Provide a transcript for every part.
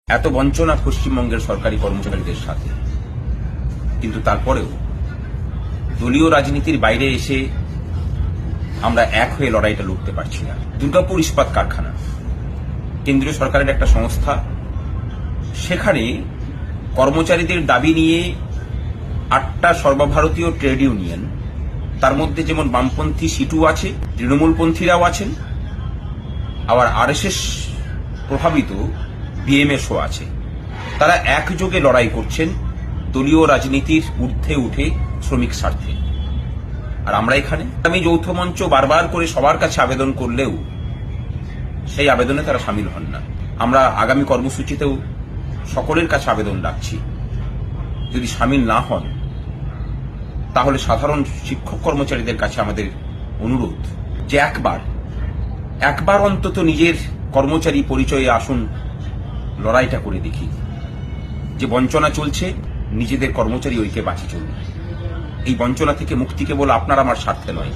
এত বঞ্চনা পশ্চিমবঙ্গের সরকারি কর্মচারীদের সাথে, কিন্তু তারপরেও দলীয় রাজনীতির বাইরে এসে আমরা এক হয়ে লড়াইটা লড়তে পারছি না। দুর্গাপুর ইস্পাত কারখানা কেন্দ্রীয় সরকারের একটা সংস্থা, সেখানে কর্মচারীদের দাবি নিয়ে 8টা সর্বভারতীয় ট্রেড ইউনিয়ন, তার মধ্যে যেমন বামপন্থী সিটু আছে, তৃণমূলপন্থীরাও আছেন, আবার আরএসএস প্রভাবিত বিএমএসও আছে। তারা একযোগে লড়াই করছেন দলীয় রাজনীতির ঊর্ধ্বে উঠে শ্রমিক স্বার্থে। আর আমরা এখানে আমি যৌথ মঞ্চ বারবার করে সবার কাছে আবেদন করলেও সেই আবেদনে তারা সামিল হন না। আমরা আগামী কর্মসূচিতেও সকলের কাছে আবেদন রাখছি, যদি সামিল না হন তাহলে সাধারণ শিক্ষক কর্মচারীদের কাছে আমাদের অনুরোধ যে একবার অন্তত নিজের কর্মচারী পরিচয়ে আসুন, লড়াইটা করে দেখি। যে বঞ্চনা চলছে, নিজেদের কর্মচারী ঐক্যে বাঁচি চলুন। এই বঞ্চনা থেকে মুক্তি কেবল আপনার আমার স্বার্থে নয়,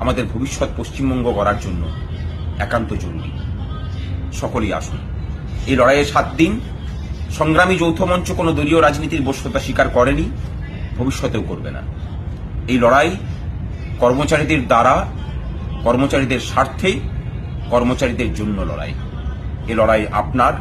আমাদের ভবিষ্যৎ পশ্চিমবঙ্গ গড়ার জন্য একান্ত জরুরি। সকলেই আসুন। এই লড়াইয়ে 7 দিন সংগ্রামী যৌথ মঞ্চ কোনো দলীয় রাজনীতির বশ্যতা স্বীকার করেনি, ভবিষ্যতেও করবে না। এই লড়াই কর্মচারীদের দ্বারা, কর্মচারীদের স্বার্থে, কর্মচারীদের জন্য লড়াই। এ লড়াই আপনার,